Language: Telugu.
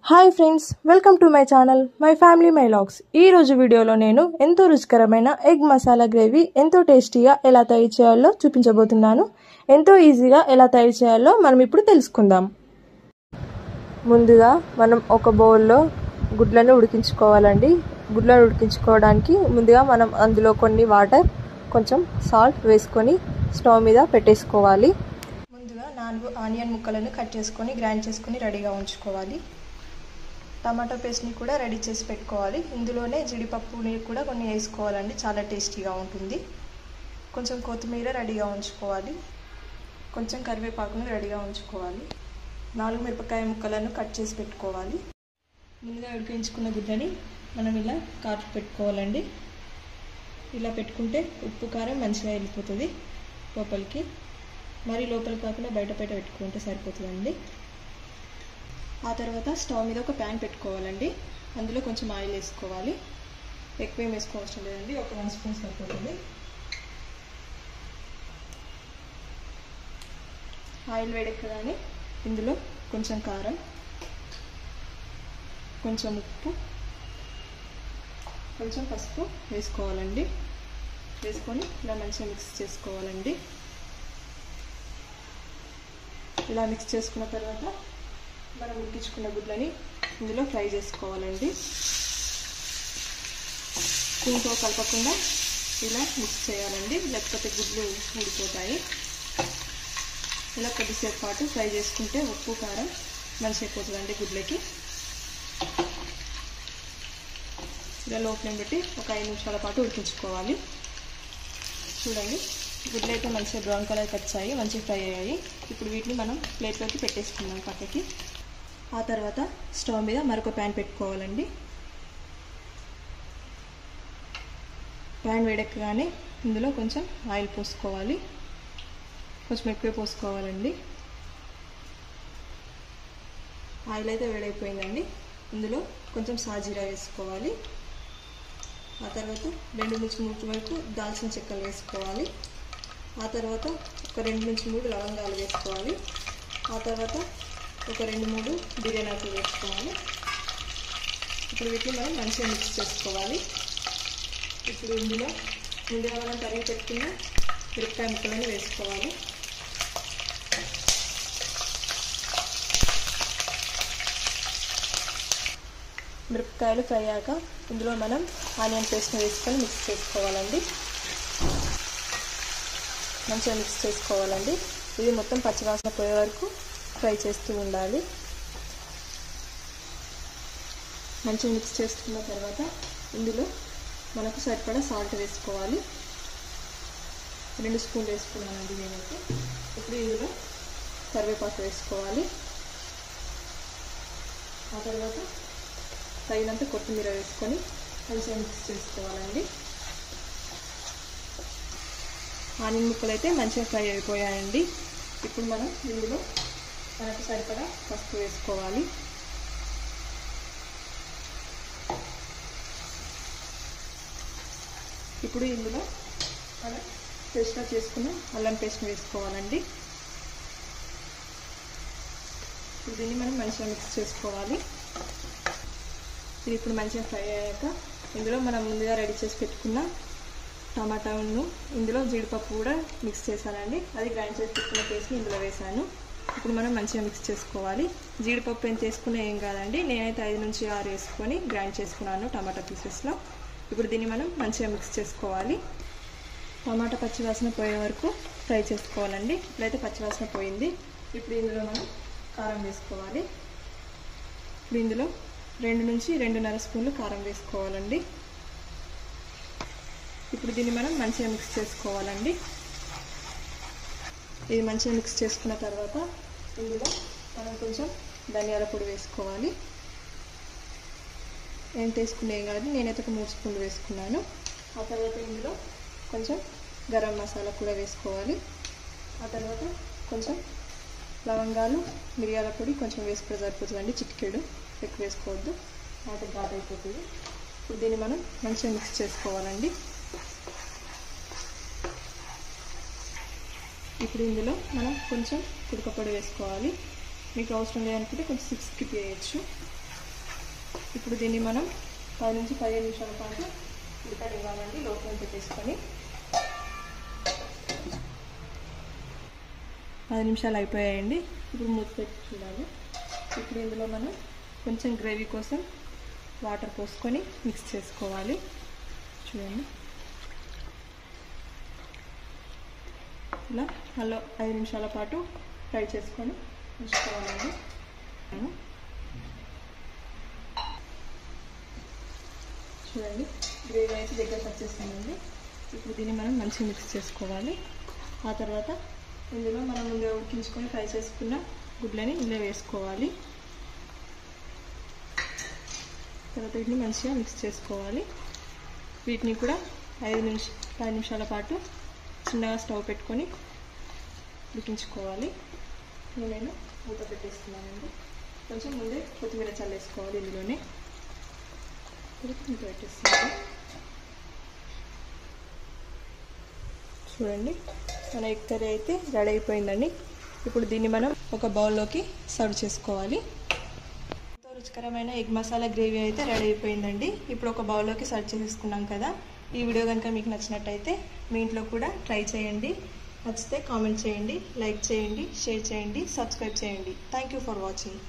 Hi friends, welcome to my channel my family my logs. ఈ రోజు వీడియోలో నేను ఎంతో రుచికరమైన ఎగ్ మసాలా గ్రేవీ ఎంతో టేస్టీగా ఎలా తయారు చేయాలో చూపించబోతున్నాను. ఎంతో ఈజీగా ఎలా తయారు చేయాలో మనం ఇప్పుడు తెలుసుకుందాం. ముందుగా మనం ఒక బౌల్లో గుడ్లను ఉడికించుకోవాలండి. గుడ్లను ఉడికించుకోవడానికి ముందుగా మనం అందులో కొన్ని వాటర్, కొంచెం సాల్ట్ వేసుకొని స్టవ్ మీద పెట్టేసుకోవాలి. ముందుగా 4 ఆనియన్ ముక్కలను కట్ చేసుకొని గ్రైండ్ చేసుకొని రెడీగా ఉంచుకోవాలి. టమాటో పేస్ట్ని కూడా రెడీ చేసి పెట్టుకోవాలి. ఇందులోనే జీడిపప్పుని కూడా కొన్ని వేసుకోవాలండి, చాలా టేస్టీగా ఉంటుంది. కొంచెం కొత్తిమీర రెడీగా ఉంచుకోవాలి. కొంచెం కరివేపాకును రెడీగా ఉంచుకోవాలి. 4 మిరపకాయ ముక్కలను కట్ చేసి పెట్టుకోవాలి. ముందుగా ఉడికించుకున్న గుడ్లని మనం ఇలా కాటు పెట్టుకోవాలండి. ఇలా పెట్టుకుంటే ఉప్పు కారం మంచిగా వెళ్ళిపోతుంది లోపలికి. మరి లోపలికి కాకుండా బయట పెట్టుకుంటే సరిపోతుందండి. ఆ తర్వాత స్టవ్ మీద ఒక ప్యాన్ పెట్టుకోవాలండి. అందులో కొంచెం ఆయిల్ వేసుకోవాలి. ఎక్కువ ఏం వేసుకోవడం లేదండి, ఒక 1 స్పూన్ సరిపోతుంది. ఆయిల్ వేడెక్కగానే ఇందులో కొంచెం కారం, కొంచెం ఉప్పు, కొంచెం పసుపు వేసుకోవాలండి. వేసుకొని ఇలా మంచిగా మిక్స్ చేసుకోవాలండి. ఇలా మిక్స్ చేసుకున్న తర్వాత మనం ఉడికించుకున్న గుడ్లని ఇందులో ఫ్రై చేసుకోవాలండి. స్పూన్తో కలపకుండా ఇలా మిక్స్ చేయాలండి, లేకపోతే గుడ్లు ఊడిపోతాయి. ఇలా కొద్దిసేపు పాటు ఫ్రై చేసుకుంటే ఉప్పు కారం మంచిగా అయిపోతుందండి గుడ్లకి. ఇలా లో ఫ్లేమ్ పెట్టి ఒక 5 నిమిషాల పాటు ఉడికించుకోవాలి. చూడండి, గుడ్లు అయితే మంచిగా బ్రౌన్ కలర్కి వచ్చాయి, మంచిగా ఫ్రై అయ్యాయి. ఇప్పుడు వీటిని మనం ప్లేట్లోకి పెట్టేసుకుందాం పక్కకి. ఆ తర్వాత స్టవ్ మీద మరొక ప్యాన్ పెట్టుకోవాలండి. ప్యాన్ వేడెక్కగానే ఇందులో కొంచెం ఆయిల్ పోసుకోవాలి. కొంచెం ఎక్కువ పోసుకోవాలండి. ఆయిల్ అయితే వేడైపోయిందండి. ఇందులో కొంచెం సాజీరా వేసుకోవాలి. ఆ తర్వాత 2-3 వరకు దాల్చిన చెక్కలు వేసుకోవాలి. ఆ తర్వాత ఒక 2-3 లవంగాలు వేసుకోవాలి. ఆ తర్వాత ఒక 2-3 బిర్యానీ ఆకులు వేసుకోవాలి. ఇప్పుడు వీటిని మనం మంచిగా మిక్స్ చేసుకోవాలి. ఇప్పుడు ఇందులో ముందుగా మనం తరిగి పెట్టుకున్న మిరపకాయ ముక్కలను వేసుకోవాలి. మిరపకాయలు ఫ్రై అయ్యాక ఇందులో మనం ఆనియన్ పేస్ట్ని వేసుకొని మిక్స్ చేసుకోవాలండి. మంచిగా మిక్స్ చేసుకోవాలండి. ఇది మొత్తం పచ్చివాసన పోయే వరకు ఫ్రై చేస్తూ ఉండాలి. మంచిగా మిక్స్ చేసుకున్న తర్వాత ఇందులో మనకు సరిపడా సాల్ట్ వేసుకోవాలి. 2 స్పూన్లు వేసుకున్నానండి నేనైతే. ఇప్పుడు ఇందులో కరివేపాకు వేసుకోవాలి. ఆ తర్వాత తగినంత కొత్తిమీర వేసుకొని మంచిగా మిక్స్ చేసుకోవాలండి. ఆనియన్ ముక్కలు అయితే మంచిగా ఫ్రై అయిపోయాయండి. ఇప్పుడు మనం ఇందులో మనకు సరిపడా పసుపు వేసుకోవాలి. ఇప్పుడు ఇందులో మనం ఫ్రెష్గా చేసుకున్న అల్లం పేస్ట్ని వేసుకోవాలండి. ఇప్పుడు దీన్ని మనం మంచిగా మిక్స్ చేసుకోవాలి. ఇది ఇప్పుడు మంచిగా ఫ్రై అయ్యాక ఇందులో మనం ముందుగా రెడీ చేసి పెట్టుకున్న టమాటాను, ఇందులో జీడిపప్పు కూడా మిక్స్ చేశానండి. అది గ్రైండ్ చేసి పెట్టుకున్న పేస్ట్ని ఇందులో వేసాను. ఇప్పుడు మనం మంచిగా మిక్స్ చేసుకోవాలి. జీడిపప్పు ఎంత వేసుకున్నా ఏం కాదండి, నేనైతే 5-6 వేసుకొని గ్రైండ్ చేసుకున్నాను టమాటా పీసెస్లో. ఇప్పుడు దీన్ని మనం మంచిగా మిక్స్ చేసుకోవాలి. టమాటా పచ్చివాసన పోయే వరకు ఫ్రై చేసుకోవాలండి. ఇప్పుడైతే పచ్చివాసన పోయింది. ఇప్పుడు ఇందులో మనం కారం వేసుకోవాలి. ఇప్పుడు ఇందులో 2-2.5 స్పూన్లు కారం వేసుకోవాలండి. ఇప్పుడు దీన్ని మనం మంచిగా మిక్స్ చేసుకోవాలండి. ఇది మంచిగా మిక్స్ చేసుకున్న తర్వాత ఇందులో మనం కొంచెం ధనియాల పొడి వేసుకోవాలి. ఏం వేసుకునే కాదు, నేనైతే ఒక 3 స్పూన్లు వేసుకున్నాను. ఆ తర్వాత ఇందులో కొంచెం గరం మసాలా కూడా వేసుకోవాలి. ఆ తర్వాత కొంచెం లవంగాలు, మిరియాల పొడి కొంచెం వేసుకుంటే సరిపోతుందండి, చిటికెడు, ఎక్కువ వేసుకోవద్దు, అయితే ఘాట్ అయిపోతుంది. ఇప్పుడు దీన్ని మనం మంచిగా మిక్స్ చేసుకోవాలండి. ఇప్పుడు ఇందులో మనం కొంచెం కుడక పొడి వేసుకోవాలి. మీకు అవసరం లేదనుకుంటే కొంచెం స్కిప్ చేయొచ్చు. ఇప్పుడు దీన్ని మనం 10 నుంచి 15 నిమిషాల పాటు ఉడకనివ్వాలండి. లో ఫ్లేమ్ పెట్టేసుకొని 10 నిమిషాలు అయిపోయాయండి. ఇప్పుడు మూత పెట్టి చూడాలి. ఇప్పుడు ఇందులో మనం కొంచెం గ్రేవీ కోసం వాటర్ పోసుకొని మిక్స్ చేసుకోవాలి. చూడండి, ఇలా మళ్ళీ 5 నిమిషాల పాటు ఫ్రై చేసుకొని ఉంచుకోవాలండి. చూడండి, గ్రేవీ అయితే దగ్గరకు వచ్చేస్తుందండి. ఇప్పుడు దీన్ని మనం మంచిగా మిక్స్ చేసుకోవాలి. ఆ తర్వాత ఇందులో మనం ముందుగా ఉడికించుకొని ఫ్రై చేసుకున్న గుడ్లని ఇందులో వేసుకోవాలి. తర్వాత వీటిని మంచిగా మిక్స్ చేసుకోవాలి. వీటిని కూడా 10 నిమిషాల పాటు చిన్నగా స్టవ్ పెట్టుకొని ఉడికించుకోవాలి. నేను మూత పెట్టేస్తున్నానండి. కొంచెం ముందే కొత్తిమీర చల్లేసుకోవాలి. ఇందులోనే మూత పెట్టేస్తున్నాను. చూడండి, మన ఎగ్ కర్రీ అయితే రెడీ అయిపోయిందండి. ఇప్పుడు దీన్ని మనం ఒక బౌల్లోకి సర్వ్ చేసుకోవాలి. ఎంతో రుచికరమైన ఎగ్ మసాలా గ్రేవీ అయితే రెడీ అయిపోయిందండి. ఇప్పుడు ఒక బౌల్లోకి సర్వ్ చేసుకున్నాం కదా. ఈ వీడియో కనుక మీకు నచ్చినట్టయితే మీ ఇంట్లో కూడా ట్రై చేయండి. నచ్చితే కామెంట్ చేయండి, లైక్ చేయండి, షేర్ చేయండి, సబ్స్క్రైబ్ చేయండి. Thank you for watching.